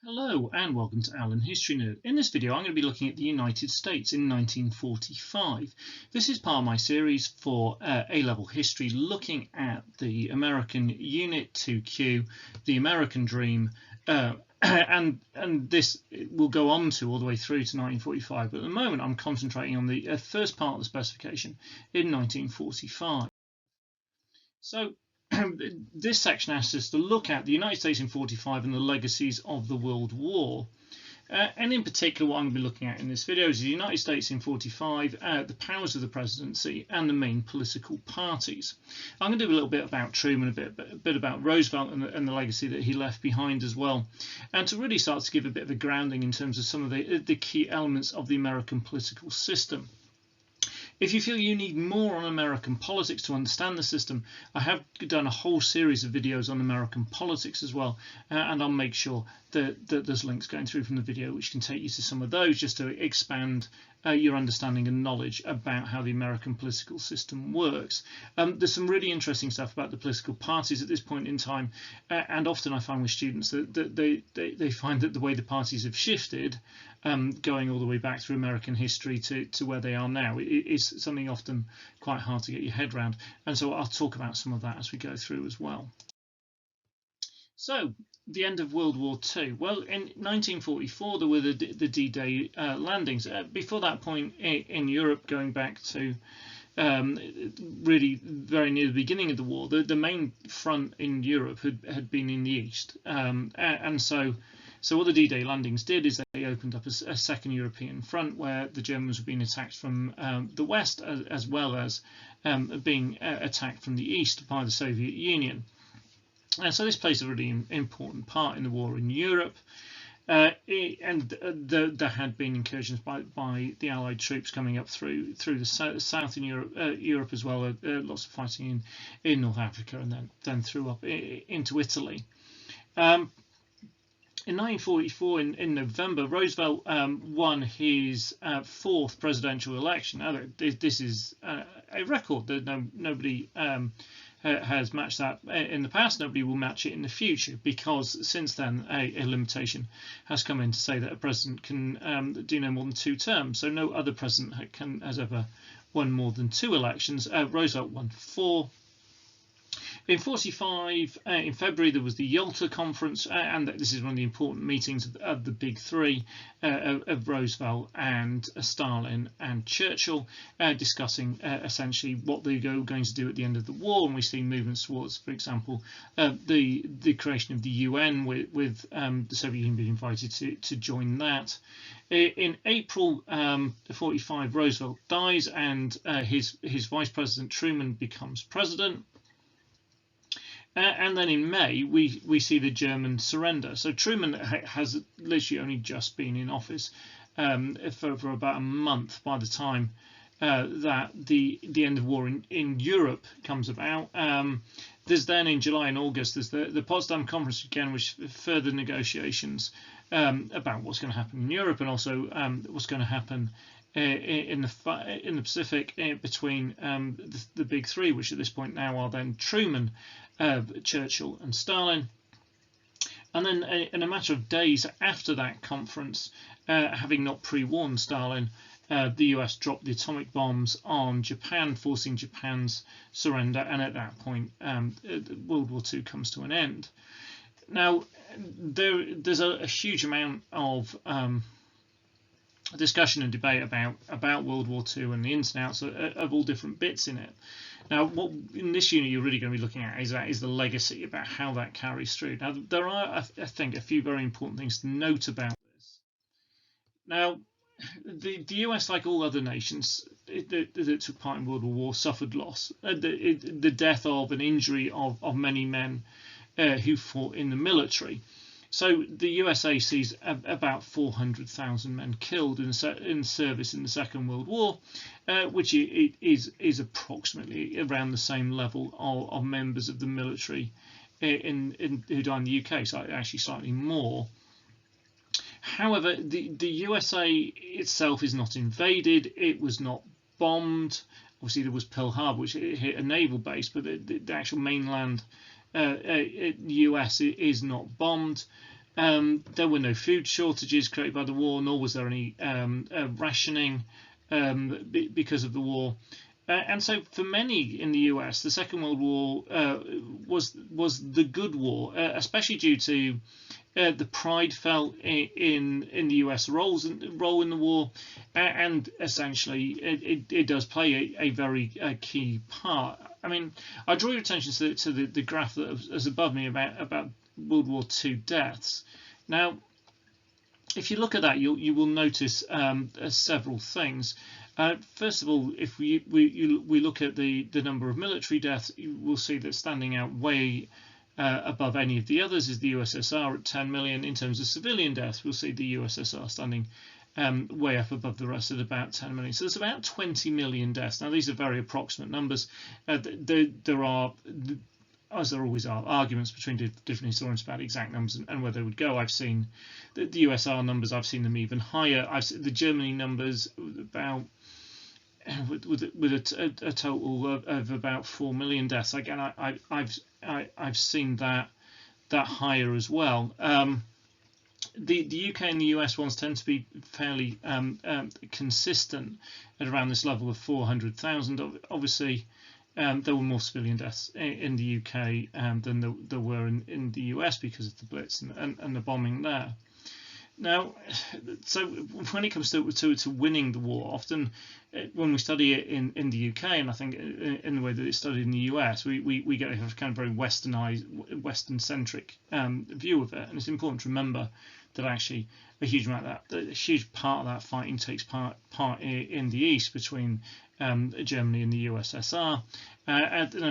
Hello and welcome to Alan History Nerd. In this video I'm going to be looking at the United States in 1945. This is part of my series for A-level history, looking at the American Unit 2Q, the American Dream, and this will go on to all the way through to 1945, but at the moment I'm concentrating on the first part of the specification in 1945. So this section asks us to look at the United States in 45 and the legacies of the World War. And in particular, what I'm going to be looking at in this video is the United States in 45, the powers of the presidency, and the main political parties. I'm going to do a little bit about Truman, a bit about Roosevelt and the legacy that he left behind as well, and to really start to give a bit of a grounding in terms of some of the key elements of the American political system. If you feel you need more on American politics to understand the system, I have done a whole series of videos on American politics as well, and I'll make sure that there's links going through from the video which can take you to some of those, just to expand your understanding and knowledge about how the American political system works. There's some really interesting stuff about the political parties at this point in time, and often I find with students that they find that the way the parties have shifted, going all the way back through American history to where they are now, is something often quite hard to get your head around, and so I'll talk about some of that as we go through as well. So the end of World War II. Well, in 1944 there were the D-Day landings. Before that point in Europe, going back to really very near the beginning of the war, the main front in Europe had been in the east, and so what the D-Day landings did is they opened up a second European front where the Germans were being attacked from the west, as well as being attacked from the east by the Soviet Union. And so this plays a really important part in the war in Europe. There had been incursions by the Allied troops coming up through the south in Europe as well. Lots of fighting in North Africa, and then through up into Italy. In 1944, in November, Roosevelt won his fourth presidential election. Now, this is a record that nobody has matched that in the past. Nobody will match it in the future, because since then a limitation has come in to say that a president can do no more than 2 terms. So no other president has ever won more than 2 elections. Roosevelt won 4. In 45, in February, there was the Yalta Conference, and this is one of the important meetings of the big three, of Roosevelt and Stalin and Churchill, discussing essentially what they're going to do at the end of the war. And we see movements towards, for example, the creation of the UN, with the Soviet Union being invited to join that. In April 45, Roosevelt dies, and his vice president Truman becomes president. And then in May, we see the German surrender. So Truman has literally only just been in office for about a month by the time that the end of war in Europe comes about. There's then in July and August, there's the Potsdam Conference again, which further negotiations about what's going to happen in Europe, and also what's going to happen in the Pacific, between the big three, which at this point now are then Truman, Churchill and Stalin. And then in a matter of days after that conference, having not pre-warned Stalin, the US dropped the atomic bombs on Japan, forcing Japan's surrender, and at that point World War II comes to an end. Now there's a huge amount of discussion and debate about World War II and the ins and outs of all different bits in it. Now, what in this unit you're really going to be looking at is the legacy, about how that carries through. Now, there are, I think, a few very important things to note about this. Now, the US, like all other nations that took part in World War, suffered loss. The death of and injury of many men who fought in the military. So the USA sees about 400,000 men killed in service in the Second World War, which is approximately around the same level of members of the military who died in the UK, so actually slightly more. However, the USA itself is not invaded. It was not bombed. Obviously, there was Pearl Harbor, which hit a naval base, but the actual mainland US is not bombed. There were no food shortages created by the war, nor was there any rationing because of the war. And so, for many in the US, the Second World War was the good war, especially due to the pride felt in the US role in the war, and essentially it does play a very key part. I mean, I draw your attention to the graph that is above me about World War II deaths. Now, if you look at that, you will notice several things. First of all, if we look at the number of military deaths, you will see that standing out way above any of the others is the USSR at 10 million. In terms of civilian deaths, we'll see the USSR standing way up above the rest at about 10 million. So there's about 20 million deaths. Now, these are very approximate numbers. There are, as there always are, arguments between different historians about exact numbers and where they would go. I've seen the USSR numbers, I've seen them even higher. I've seen the Germany numbers about with a total of about 4 million deaths. Again, I've seen that higher as well. The UK and the US ones tend to be fairly consistent at around this level of 400,000. Obviously, there were more civilian deaths in the UK than there were in the US because of the Blitz and the bombing there. Now, so when it comes to winning the war, often when we study it in the UK, and I think in the way that it's studied in the US, we get a kind of very westernized, Western-centric view of it, and it's important to remember that actually a huge part of that fighting takes part in the East between Germany and the USSR.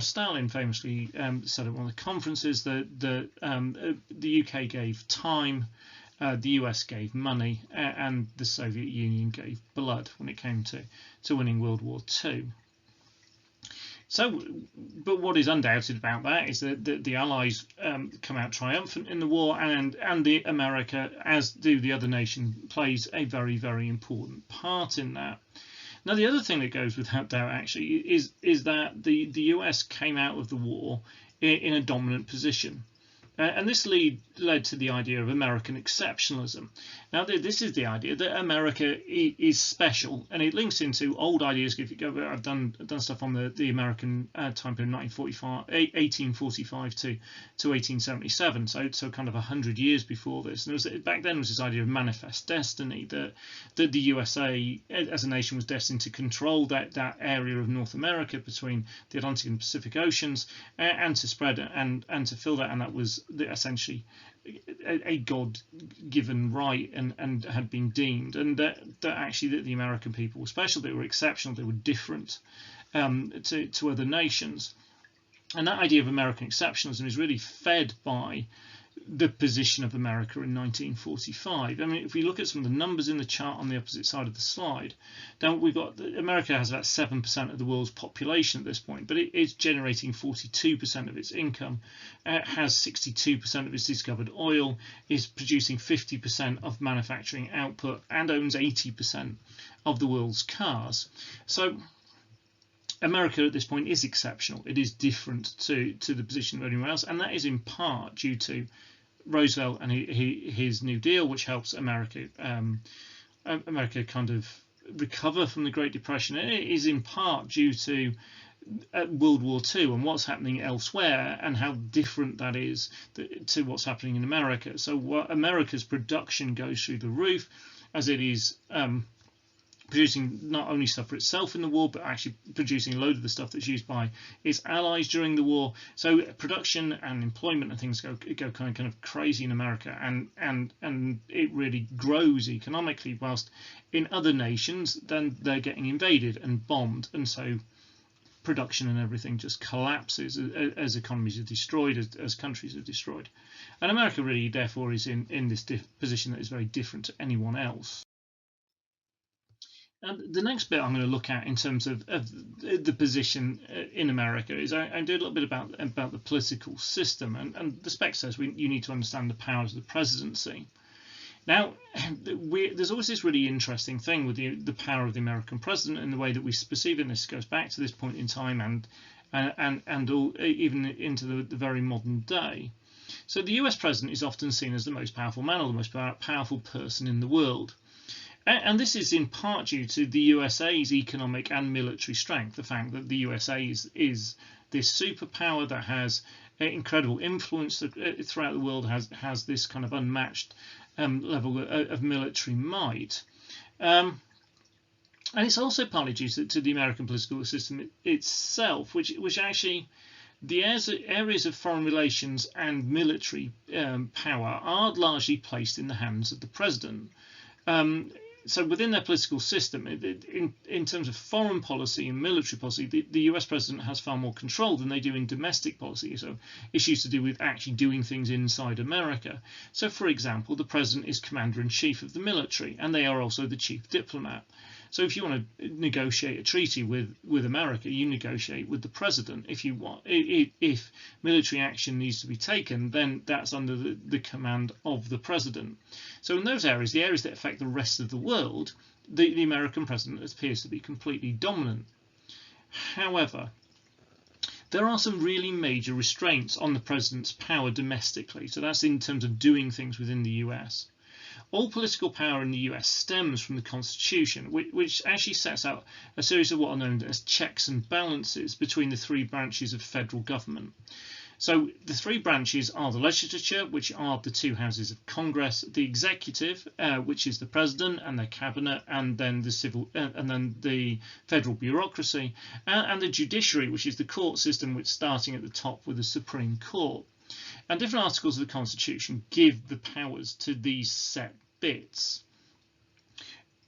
Stalin famously said at one of the conferences that the UK gave time. The US gave money, and the Soviet Union gave blood when it came to winning World War II. So, but what is undoubted about that is that the Allies come out triumphant in the war, and the America, as do the other nations, plays a very, very important part in that. Now, the other thing that goes without doubt actually is that the US came out of the war in a dominant position. And this led to the idea of American exceptionalism. Now, this is the idea that America is special, and it links into old ideas. If you go, I've done stuff on the American time period, 1845 to 1877. So kind of 100 years before this. And back then was this idea of manifest destiny, that the USA as a nation was destined to control that area of North America between the Atlantic and Pacific Oceans, and to spread it and to fill that, and that was essentially a God-given right and had been deemed, and that actually that the American people were special, they were exceptional, they were different to other nations. And that idea of American exceptionalism is really fed by the position of America in 1945. I mean, if we look at some of the numbers in the chart on the opposite side of the slide, then we've got America has about 7% of the world's population at this point, but it's generating 42% of its income, has 62% of its discovered oil, is producing 50% of manufacturing output, and owns 80% of the world's cars. So America at this point is exceptional. It is different to the position of anyone else, and that is in part due to Roosevelt and his New Deal, which helps America kind of recover from the Great Depression. And it is in part due to World War II and what's happening elsewhere, and how different that is to what's happening in America. So America's production goes through the roof, as it is producing not only stuff for itself in the war, but actually producing a load of the stuff that's used by its allies during the war. So production and employment and things go kind of crazy in America, and it really grows economically, whilst in other nations then they're getting invaded and bombed, and so production and everything just collapses as economies are destroyed, as countries are destroyed. And America really therefore is in this position that is very different to anyone else. And the next bit I'm going to look at in terms of the position in America is I do a little bit about the political system, and the spec says you need to understand the powers of the presidency. Now, there's always this really interesting thing with the power of the American president and the way that we perceive it. And this goes back to this point in time and all, even into the very modern day. So the US president is often seen as the most powerful man or the most powerful person in the world. And this is in part due to the USA's economic and military strength, the fact that the USA is this superpower that has incredible influence throughout the world, has this kind of unmatched level of military might. And it's also partly due to the American political system itself, which actually the areas of foreign relations and military power are largely placed in the hands of the president. So within their political system, in terms of foreign policy and military policy, the US president has far more control than they do in domestic policy. So issues to do with actually doing things inside America. So for example, the president is commander-in-chief of the military, and they are also the chief diplomat. So if you want to negotiate a treaty with America, you negotiate with the president. If military action needs to be taken, then that's under the command of the president. So in those areas, the areas that affect the rest of the world, the American president appears to be completely dominant. However, there are some really major restraints on the president's power domestically. So that's in terms of doing things within the US. All political power in the US stems from the Constitution, which actually sets out a series of what are known as checks and balances between the three branches of federal government. So the three branches are the legislature, which are the two houses of Congress, the executive, which is the president and their cabinet, and then the federal bureaucracy, and the judiciary, which is the court system, which starting at the top with the Supreme Court. And different articles of the Constitution give the powers to these set bits.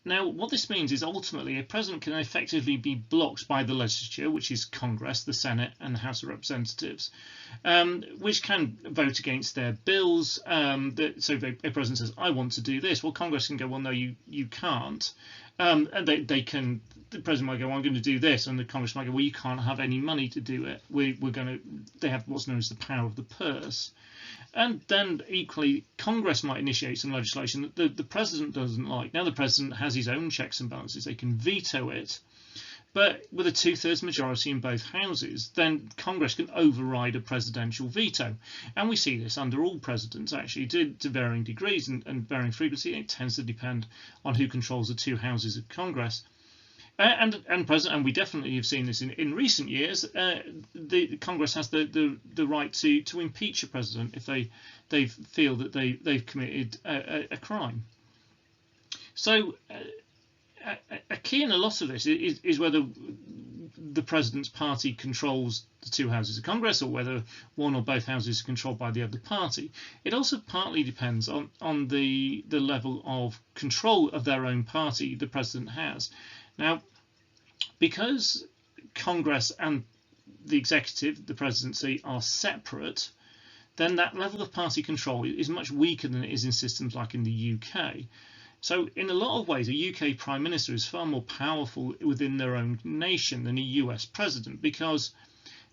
Now, what this means is ultimately a president can effectively be blocked by the legislature, which is Congress, the Senate, and the House of Representatives, which can vote against their bills. So if a president says, I want to do this, well, Congress can go, well, no, you can't. And the president might go, I'm going to do this, and the Congress might go, well, you can't have any money to do it. They have what's known as the power of the purse. And then equally, Congress might initiate some legislation that the president doesn't like. Now the president has his own checks and balances. They can veto it. But with a 2/3 majority in both houses, then Congress can override a presidential veto. And we see this under all presidents, actually, to varying degrees and varying frequency. It tends to depend on who controls the two houses of Congress. And we definitely have seen this in recent years. The Congress has the right to impeach a president if they feel that they've committed a crime. So a key in a lot of this is whether the president's party controls the two houses of Congress, or whether one or both houses are controlled by the other party. It also partly depends on the level of control of their own party the president has. Now, because Congress and the executive, the presidency, are separate, then that level of party control is much weaker than it is in systems like in the UK. So in a lot of ways, a UK Prime Minister is far more powerful within their own nation than a US President, because,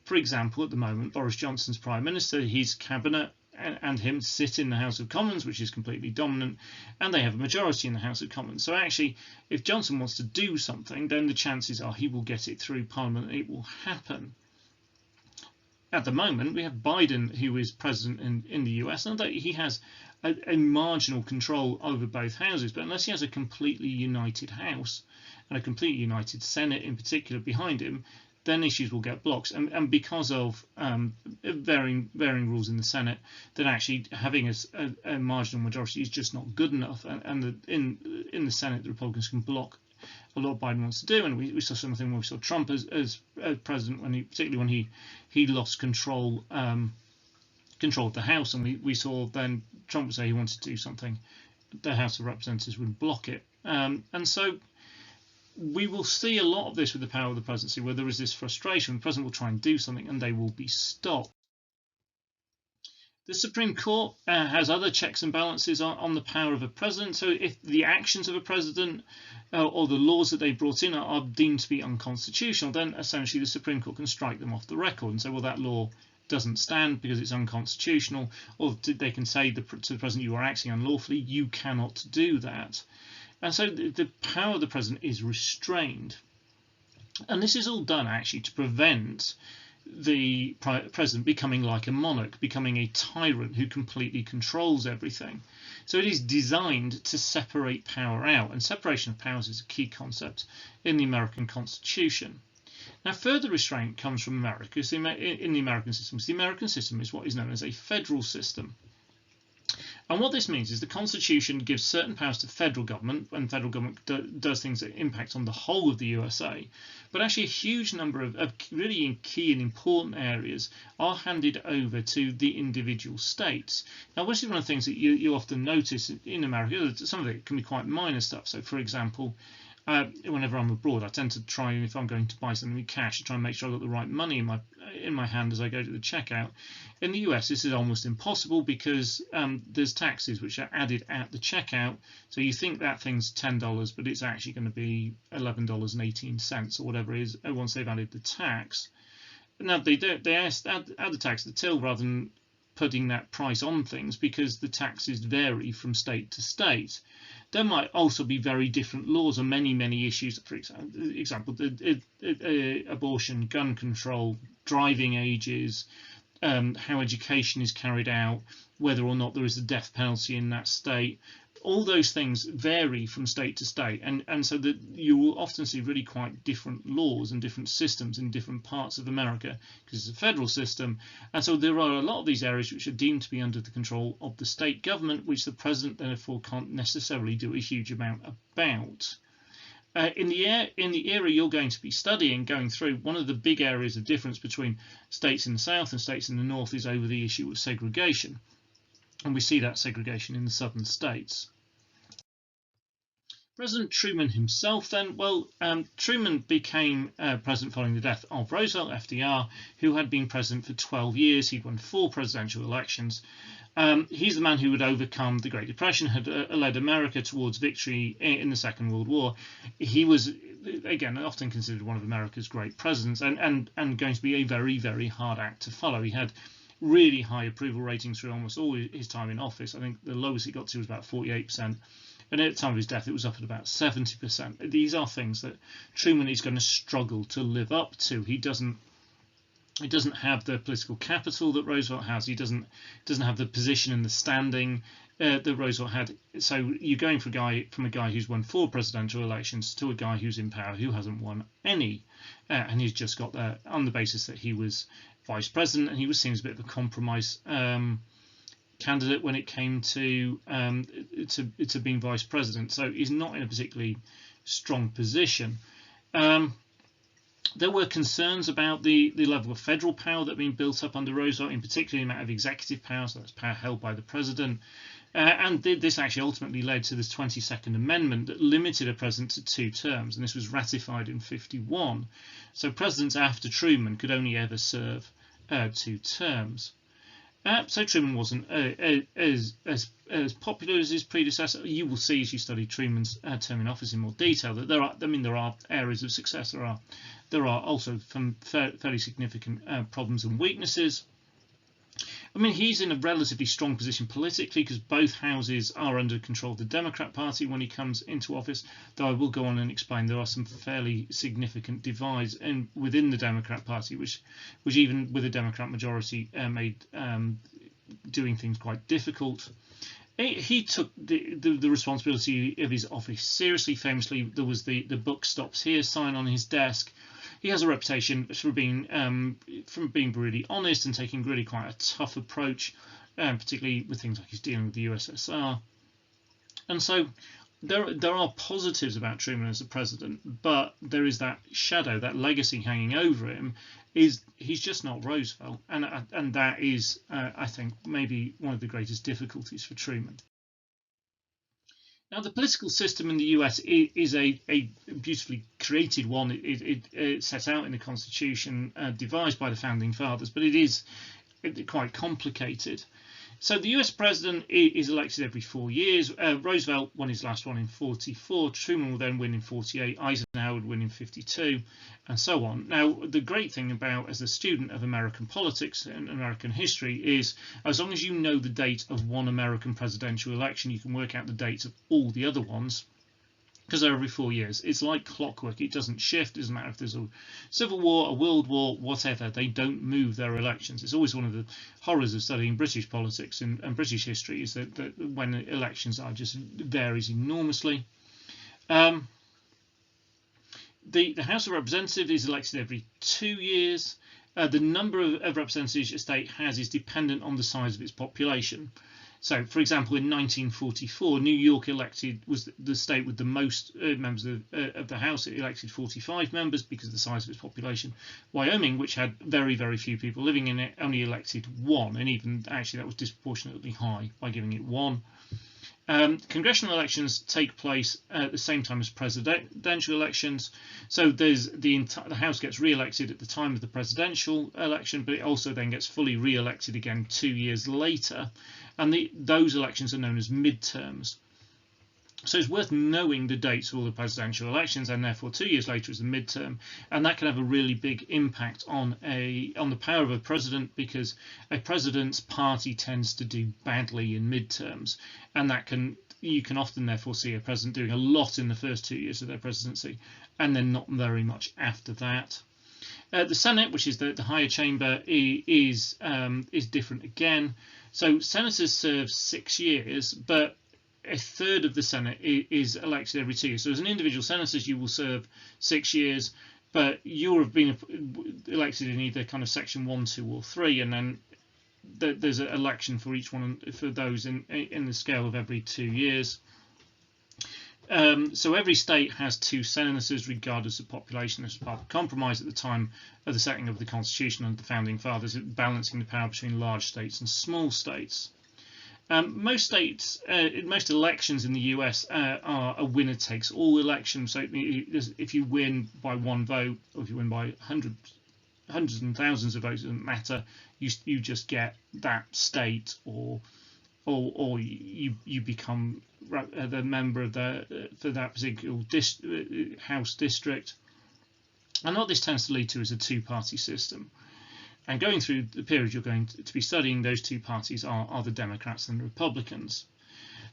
for example, at the moment, Boris Johnson's Prime Minister, his cabinet and him sit in the House of Commons, which is completely dominant, and they have a majority in the House of Commons. So actually, if Johnson wants to do something, then the chances are he will get it through Parliament and it will happen. At the moment, we have Biden, who is president in the US, and he has a marginal control over both houses, but unless he has a completely united House and a completely united Senate in particular behind him, then issues will get blocked. And because of varying rules in the Senate, then actually having a marginal majority is just not good enough. And in the Senate, the Republicans can block a lot Biden wants to do. And we saw something where we saw Trump as president, particularly when he lost control of the House, and we saw then Trump would say he wanted to do something, the House of Representatives would block it. And so we will see a lot of this with the power of the presidency, where there is this frustration. The president will try and do something and they will be stopped. The Supreme Court has other checks and balances on the power of a president. So if the actions of a president or the laws that they brought in are deemed to be unconstitutional, then essentially the Supreme Court can strike them off the record and say, well, that law doesn't stand because it's unconstitutional. Or they can say to the president, you are acting unlawfully, you cannot do that. And so the power of the president is restrained. And this is all done actually to prevent the president becoming like a monarch, becoming a tyrant who completely controls everything. So it is designed to separate power out, and separation of powers is a key concept in the American Constitution. Now, further restraint comes from America in the American system. The American system is what is known as a federal system. And what this means is the Constitution gives certain powers to federal government, and federal government does things that impact on the whole of the USA. But actually a huge number of really key and important areas are handed over to the individual states. Now, this is one of the things that you often notice in America. Some of it can be quite minor stuff. So, for example, whenever I'm abroad, I tend to try, if I'm going to buy something in cash, to try and make sure I've got the right money in my hand as I go to the checkout. In the US, this is almost impossible because there's taxes which are added at the checkout. So you think that thing's $10, but it's actually going to be $11.18 or whatever it is once they've added the tax. Now they add the tax at the till rather than putting that price on things, because the taxes vary from state to state. There might also be very different laws on many issues. For example, abortion, gun control, driving ages, how education is carried out, whether or not there is a death penalty in that state. All those things vary from state to state, and so that you will often see really quite different laws and different systems in different parts of America, because it's a federal system. And so there are a lot of these areas which are deemed to be under the control of the state government, which the president therefore can't necessarily do a huge amount about. In the era you're going to be studying, going through, one of the big areas of difference between states in the South and states in the North is over the issue of segregation. And we see that segregation in the southern states. President Truman himself then, well, Truman became president following the death of Roosevelt, FDR, who had been president for 12 years. He'd won 4 presidential elections. He's the man who had overcome the Great Depression, had led America towards victory in the Second World War. He was, again, often considered one of America's great presidents, and going to be a very hard act to follow. He had really high approval ratings through almost all his time in office. I think the lowest he got to was about 48%. And at the time of his death, it was up at about 70%. These are things that Truman is going to struggle to live up to. He doesn't have the political capital that Roosevelt has. He doesn't have the position and the standing that Roosevelt had. So you're going from a guy who's won 4 presidential elections to a guy who's in power who hasn't won any, and he's just got there on the basis that he was vice president, and he was seen as a bit of a compromise candidate when it came to being vice president. So he's not in a particularly strong position. There were concerns about the level of federal power that had been built up under Roosevelt, in particular the amount of executive power, so that's power held by the president. And this actually ultimately led to this 22nd Amendment that limited a president to 2 terms, and this was ratified in '51. So presidents after Truman could only ever serve 2 terms. So Truman wasn't as popular as his predecessor. You will see as you study Truman's term in office in more detail that there are areas of success. There are also some fairly significant problems and weaknesses. I mean, he's in a relatively strong position politically because both houses are under control of the Democrat Party when he comes into office, though I will go on and explain there are some fairly significant divides within the Democrat Party, which even with a Democrat majority made doing things quite difficult. He took the responsibility of his office seriously. Famously, there was the "book stops here" sign on his desk. He has a reputation for being really honest and taking really quite a tough approach, particularly with things like he's dealing with the USSR. And so there are positives about Truman as a president, but there is that shadow, that legacy hanging over him. He's just not Roosevelt, and that is, I think, maybe one of the greatest difficulties for Truman. Now, the political system in the US is a beautifully created one. It's set out in the Constitution devised by the Founding Fathers, but it is quite complicated. So the US president is elected every 4 years. Roosevelt won his last one in '44. Truman will then win in '48. Eisenhower would win in '52, and so on. Now, the great thing about, as a student of American politics and American history, is as long as you know the date of one American presidential election, you can work out the dates of all the other ones. because they're every 4 years. It's like clockwork. It doesn't shift. It doesn't matter if there's a civil war, a world war, whatever. They don't move their elections. It's always one of the horrors of studying British politics and British history, is that when elections are, just varies enormously. The House of Representatives is elected every 2 years. The number of representatives a state has is dependent on the size of its population. So, for example, in 1944, New York was the state with the most members of the House. It elected 45 members because of the size of its population. Wyoming, which had very, very few people living in it, only elected 1, and even actually that was disproportionately high by giving it 1. Congressional elections take place at the same time as presidential elections. So there's the House gets re-elected at the time of the presidential election, but it also then gets fully re-elected again 2 years later. And those elections are known as midterms. So it's worth knowing the dates of all the presidential elections, and therefore 2 years later is the midterm, and that can have a really big impact on the power of a president, because a president's party tends to do badly in midterms, and you can often therefore see a president doing a lot in the first 2 years of their presidency, and then not very much after that. The Senate, which is the higher chamber, is different again. So senators serve 6 years, but a third of the Senate is elected every 2 years. So as an individual senator, you will serve 6 years, but you have been elected in either kind of section 1, 2, or 3, and then there's an election for each one for those in the scale of every 2 years. So every state has 2 senators regardless of population. This was part of the compromise at the time of the setting of the Constitution and the Founding Fathers, balancing the power between large states and small states. Most elections in the US are a winner-takes-all election. So if you win by 1 vote, or if you win by hundreds and thousands of votes, it doesn't matter. You just get that state, or you become the member of for that particular House district. And what this tends to lead to is a 2-party system. And going through the period you're going to be studying, those 2 parties are the Democrats and the Republicans.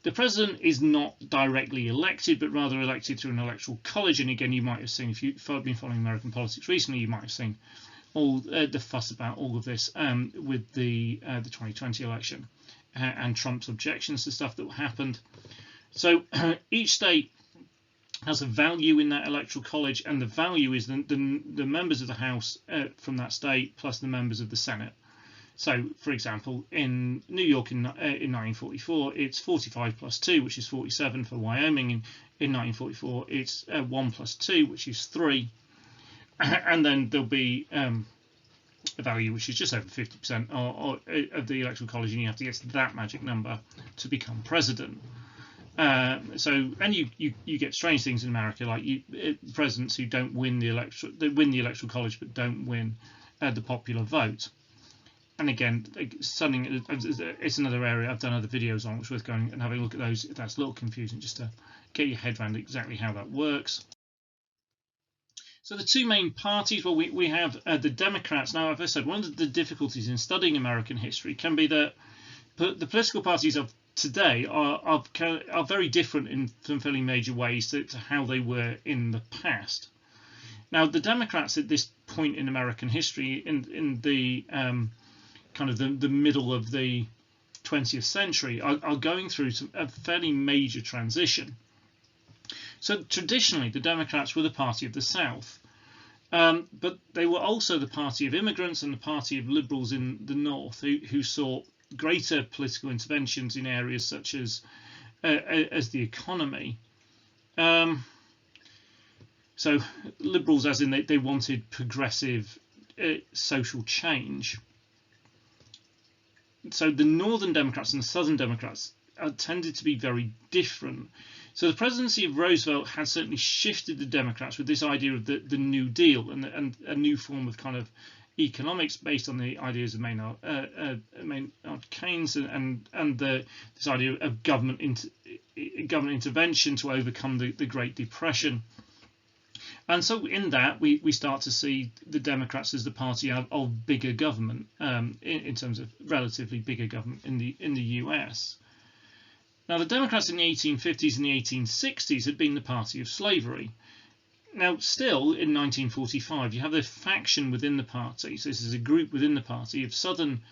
The president is not directly elected, but rather elected through an electoral college. And again, you might have seen, if you've been following American politics recently, you might have seen all the fuss about all of this with the 2020 election and Trump's objections to stuff that happened. So each state has a value in that electoral college, and the value is the members of the House from that state plus the members of the Senate. So, for example, in New York in 1944, it's 45 plus 2, which is 47 for Wyoming. In 1944, it's 1 plus 2, which is 3. And then there'll be a value which is just over 50% of the electoral college, and you have to get to that magic number to become president. And you get strange things in America, like presidents who don't win the electoral college but don't win the popular vote. And again, it's another area I've done other videos on, which is worth going and having a look at those. That's a little confusing, just to get your head around exactly how that works. So the 2 main parties, well, we have the Democrats. Now, as I said, one of the difficulties in studying American history can be that the political parties of today are very different in some fairly major ways to how they were in the past. Now, the Democrats at this point in American history, in the kind of the middle of the 20th century, are going through a fairly major transition. So traditionally, the Democrats were the party of the South, but they were also the party of immigrants and the party of liberals in the North, who sought greater political interventions in areas such as the economy. So liberals, as in they wanted progressive social change. So the Northern Democrats and the Southern Democrats tended to be very different. So the presidency of Roosevelt had certainly shifted the Democrats with this idea of the New Deal and a new form of kind of economics based on the ideas of Maynard Keynes and this idea of government intervention to overcome the Great Depression. And so in that we start to see the Democrats as the party of bigger government, in terms of relatively bigger government in the US. Now, the Democrats in the 1850s and the 1860s had been the party of slavery. Now, still in 1945, you have a faction within the party. So this is a group within the party of Southern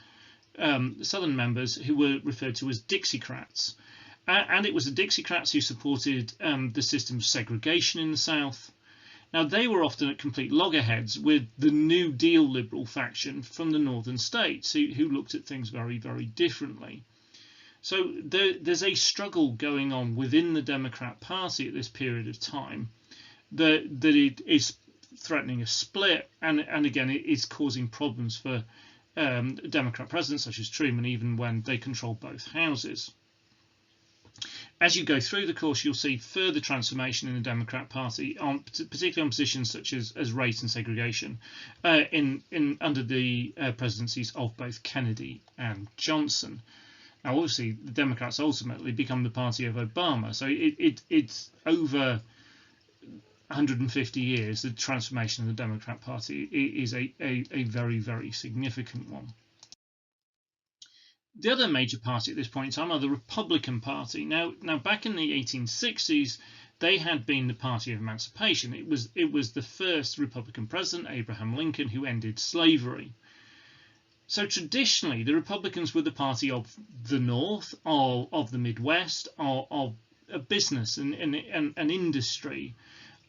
members who were referred to as Dixiecrats. And it was the Dixiecrats who supported the system of segregation in the South. Now, they were often at complete loggerheads with the New Deal liberal faction from the northern states, who looked at things very, very differently. So there's a struggle going on within the Democrat Party at this period of time that it is threatening a split, and again, it is causing problems for Democrat presidents such as Truman, even when they control both houses. As you go through the course, you'll see further transformation in the Democrat Party, particularly on positions such as race and segregation, under the presidencies of both Kennedy and Johnson. Now, obviously, the Democrats ultimately become the party of Obama, so it's over 150 years. The transformation of the Democrat Party is a very, very significant one. The other major party at this point in time are the Republican Party. Now back in the 1860s, they had been the party of emancipation. It was the first Republican president, Abraham Lincoln, who ended slavery. So traditionally, the Republicans were the party of the North, of the Midwest, of business and industry,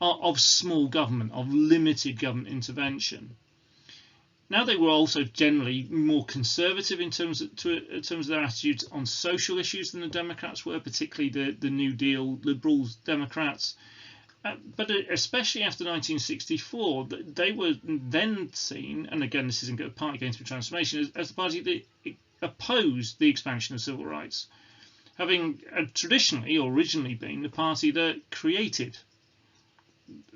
of small government, of limited government intervention. Now, they were also generally more conservative in terms of their attitudes on social issues than the Democrats were, particularly the New Deal liberals Democrats. But especially after 1964, they were then seen, and again, this isn't a party going through transformation, as the party that opposed the expansion of civil rights, having traditionally or originally been the party that created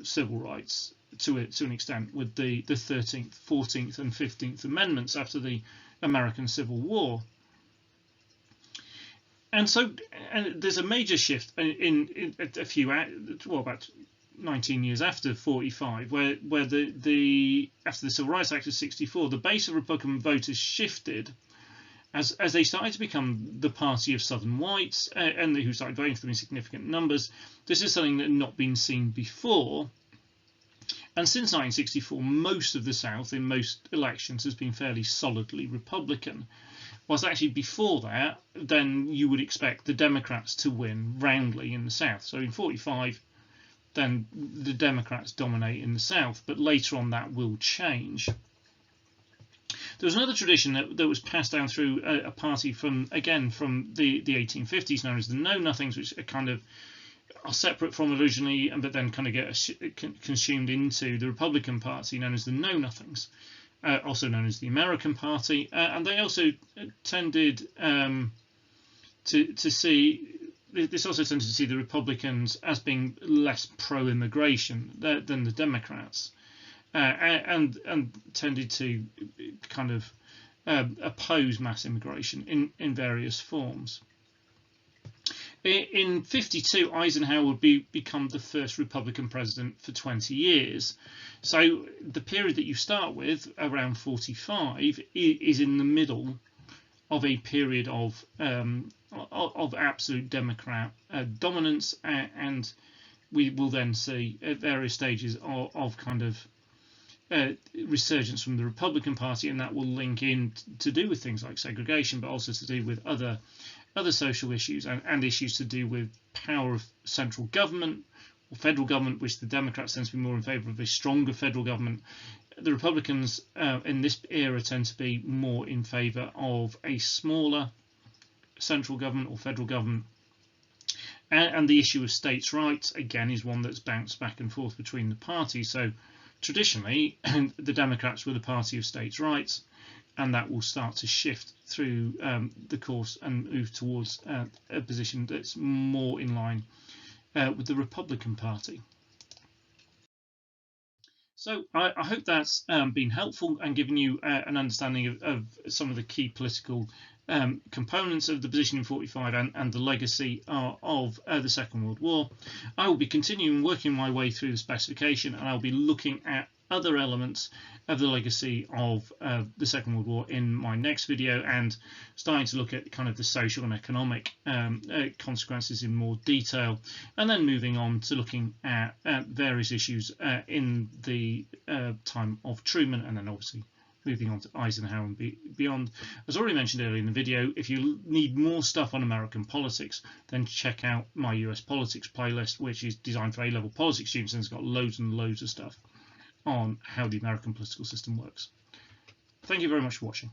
civil rights to an extent with the 13th, 14th and 15th Amendments after the American Civil War. And so there's a major shift in about 19 years after 45, where after the Civil Rights Act of 64, the base of Republican voters shifted as they started to become the party of Southern whites, and who started voting for them in significant numbers. This is something that had not been seen before. And since 1964, most of the South in most elections has been fairly solidly Republican. Whilst actually before that, then you would expect the Democrats to win roundly in the South. So in 45, then the Democrats dominate in the South, but later on that will change. There was another tradition that was passed down through a party from the 1850s, known as the Know-Nothings, which are separate from originally, but then kind of get consumed into the Republican Party, known as the Know-Nothings, also known as the American Party, and they also tended to see the Republicans as being less pro-immigration than the Democrats, and tended to kind of oppose mass immigration in various forms. In 52, Eisenhower would become the first Republican president for 20 years. So the period that you start with, around 45, is in the middle of a period of absolute Democrat dominance, and we will then see at various stages of kind of resurgence from the Republican Party, and that will link in to do with things like segregation, but also to do with other social issues and issues to do with power of central government or federal government, which the Democrats tend to be more in favour of a stronger federal government. The Republicans in this era tend to be more in favour of a smaller central government or federal government. And the issue of states' rights, again, is one that's bounced back and forth between the parties. So traditionally, the Democrats were the party of states' rights, and that will start to shift through the course and move towards a position that's more in line with the Republican Party. So I hope that's been helpful and given you an understanding of some of the key political components of the position in 45 and the legacy of the Second World War. I will be continuing working my way through the specification, and I'll be looking at other elements of the legacy of the Second World War in my next video, and starting to look at kind of the social and economic consequences in more detail, and then moving on to looking at various issues in the time of Truman, and then obviously moving on to Eisenhower and beyond. As already mentioned earlier in the video, if you need more stuff on American politics, then check out my US politics playlist, which is designed for A-level politics students, and it's got loads and loads of stuff on how the American political system works. Thank you very much for watching.